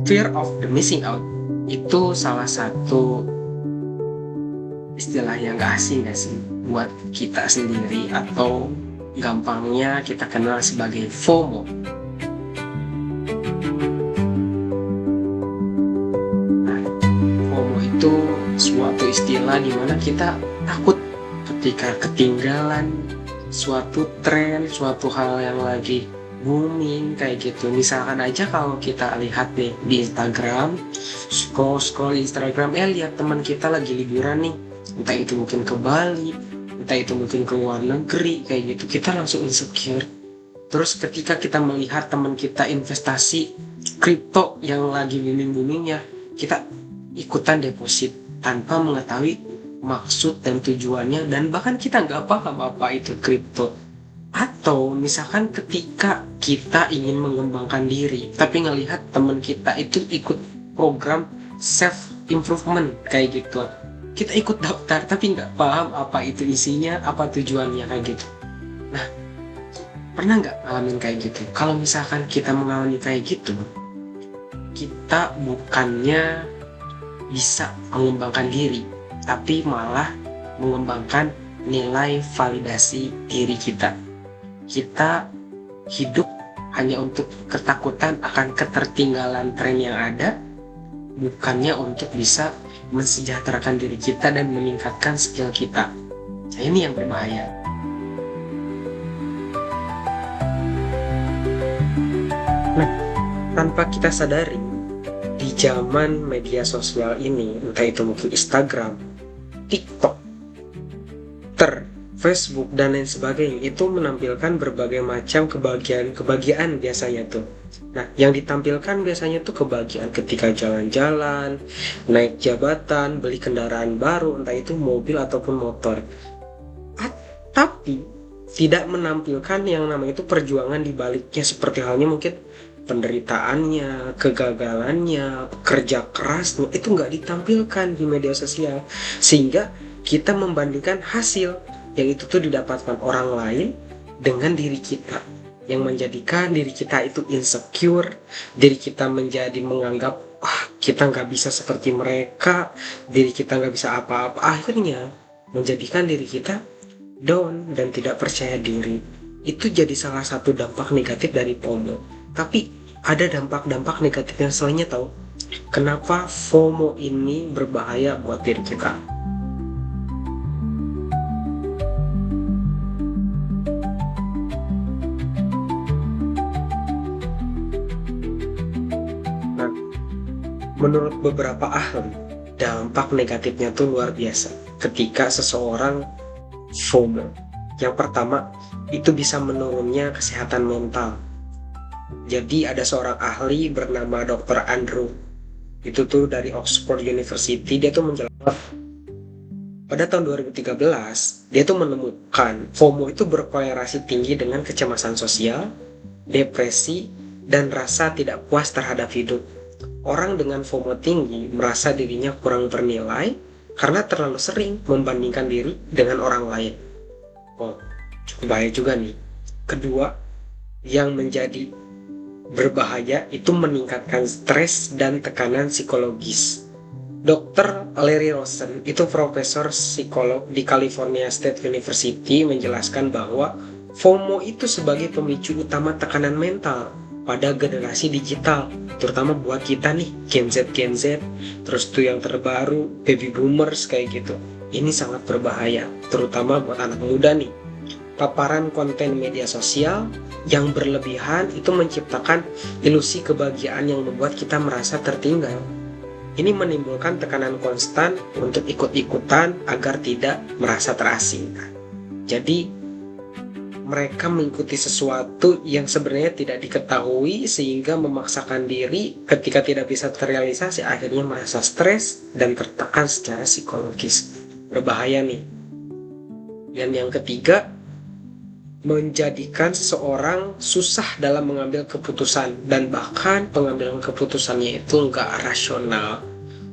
Fear of the missing out itu salah satu istilah yang gak asing gak sih buat kita sendiri, atau gampangnya kita kenal sebagai FOMO. Nah, FOMO itu suatu istilah di mana kita takut ketika ketinggalan suatu tren, suatu hal yang lagi booming kayak gitu. Misalkan aja kalau kita lihat nih di Instagram, scroll Instagram, lihat teman kita lagi liburan nih, entah itu mungkin ke Bali, entah itu mungkin ke luar negeri kayak gitu, kita langsung insecure. Terus ketika kita melihat teman kita investasi kripto yang lagi booming-boomingnya, kita ikutan deposit tanpa mengetahui maksud dan tujuannya, dan bahkan kita nggak paham apa itu kripto. Atau misalkan ketika kita ingin mengembangkan diri tapi ngelihat teman kita itu ikut program self improvement kayak gitu, kita ikut daftar tapi nggak paham apa itu isinya, apa tujuannya kayak gitu. Nah, pernah nggak ngalamin kayak gitu? Kalau misalkan kita mengalami kayak gitu, kita bukannya bisa mengembangkan diri, tapi malah mengembangkan nilai validasi diri kita. Kita hidup hanya untuk ketakutan akan ketertinggalan tren yang ada, bukannya untuk bisa mensejahterakan diri kita dan meningkatkan skill kita. Nah, ini yang berbahaya. Nah, tanpa kita sadari, di zaman media sosial ini, entah itu mungkin Instagram, TikTok, Twitter, Facebook, dan lain sebagainya, itu menampilkan berbagai macam kebahagiaan biasanya tuh. Nah, yang ditampilkan biasanya tuh kebahagiaan ketika jalan-jalan, naik jabatan, beli kendaraan baru, entah itu mobil ataupun motor. Tapi tidak menampilkan yang namanya itu perjuangan di baliknya, seperti halnya mungkin penderitaannya, kegagalannya, kerja kerasnya, itu nggak ditampilkan di media sosial, sehingga kita membandingkan hasil yang itu tuh didapatkan orang lain dengan diri kita, yang menjadikan diri kita itu insecure, diri kita menjadi menganggap kita nggak bisa seperti mereka, diri kita nggak bisa apa-apa, akhirnya menjadikan diri kita down dan tidak percaya diri. Itu jadi salah satu dampak negatif dari FOMO. Tapi ada dampak-dampak negatif yang selainnya tahu. Kenapa FOMO ini berbahaya buat diri kita? Nah, menurut beberapa ahli, dampak negatifnya tuh luar biasa ketika seseorang FOMO. Yang pertama, itu bisa menurunnya kesehatan mental. Jadi ada seorang ahli bernama Dr. Andrew, itu tuh dari Oxford University, dia tuh menjelaskan pada tahun 2013 dia tuh menemukan FOMO itu berkorelasi tinggi dengan kecemasan sosial, depresi, dan rasa tidak puas terhadap hidup. Orang dengan FOMO tinggi merasa dirinya kurang bernilai karena terlalu sering membandingkan diri dengan orang lain. Cukup bahaya juga nih. Kedua, yang menjadi berbahaya itu meningkatkan stres dan tekanan psikologis. Dr. Larry Rosen, itu profesor psikolog di California State University, menjelaskan bahwa FOMO itu sebagai pemicu utama tekanan mental pada generasi digital, terutama buat kita nih, Gen Z, terus tuh yang terbaru, baby boomers kayak gitu. Ini sangat berbahaya, terutama buat anak muda nih. Paparan konten media sosial yang berlebihan itu menciptakan ilusi kebahagiaan yang membuat kita merasa tertinggal. Ini menimbulkan tekanan konstan untuk ikut-ikutan agar tidak merasa terasingkan. Jadi, mereka mengikuti sesuatu yang sebenarnya tidak diketahui, sehingga memaksakan diri ketika tidak bisa terrealisasi, akhirnya merasa stres dan tertekan secara psikologis. Berbahaya nih. Dan yang ketiga, menjadikan seseorang susah dalam mengambil keputusan, dan bahkan pengambilan keputusannya itu nggak rasional.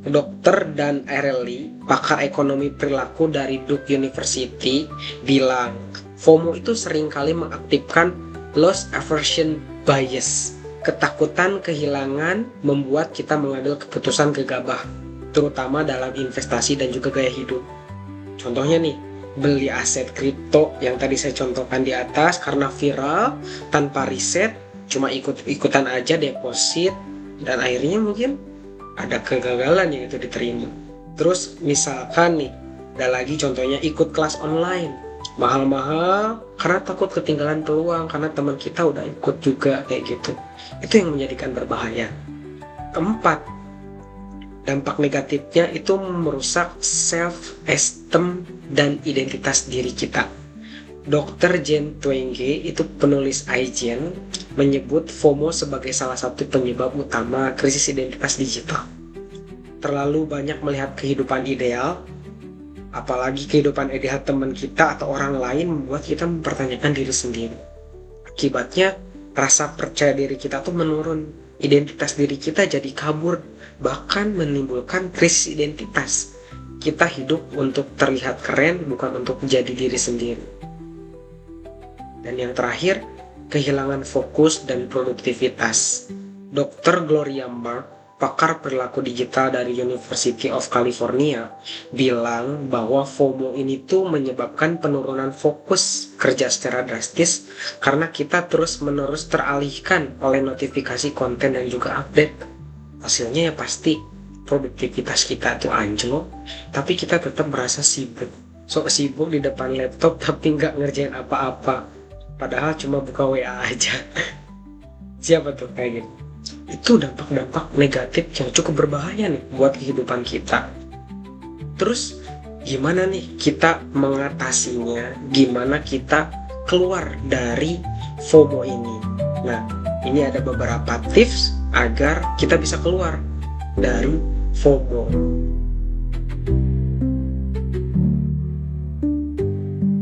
Dr. Dan Ariely, pakar ekonomi perilaku dari Duke University, bilang FOMO itu seringkali mengaktifkan loss aversion bias. Ketakutan kehilangan membuat kita mengambil keputusan gegabah, terutama dalam investasi dan juga gaya hidup. Contohnya nih, beli aset kripto yang tadi saya contohkan di atas karena viral, tanpa riset, cuma ikut-ikutan aja deposit, dan akhirnya mungkin ada kegagalan yang itu diterima. Terus misalkan nih, ada lagi contohnya ikut kelas online, mahal-mahal karena takut ketinggalan peluang karena teman kita udah ikut juga kayak gitu. Itu yang menjadikan berbahaya. Keempat, dampak negatifnya itu merusak self-esteem dan identitas diri kita. Dr. Jen Twenge, itu penulis IGN, menyebut FOMO sebagai salah satu penyebab utama krisis identitas digital. Terlalu banyak melihat kehidupan ideal, apalagi kehidupan ideal teman kita atau orang lain, membuat kita mempertanyakan diri sendiri. Akibatnya, rasa percaya diri kita tuh menurun, identitas diri kita jadi kabur, bahkan menimbulkan krisis identitas. Kita hidup untuk terlihat keren, bukan untuk jadi diri sendiri. Dan yang terakhir, kehilangan fokus dan produktivitas. Dr. Gloria Mark, pakar perilaku digital dari University of California, bilang bahwa FOMO ini tuh menyebabkan penurunan fokus kerja secara drastis karena kita terus-menerus teralihkan oleh notifikasi konten dan juga update. Hasilnya ya pasti produktivitas kita tuh anjlok, tapi kita tetap merasa sibuk. Sok sibuk di depan laptop tapi nggak ngerjain apa-apa. Padahal cuma buka WA aja. Siapa tuh kayak gitu? Itu dampak-dampak negatif yang cukup berbahaya nih buat kehidupan kita. Terus gimana nih kita mengatasinya? Gimana kita keluar dari FOMO ini? Nah, ini ada beberapa tips agar kita bisa keluar dari FOMO.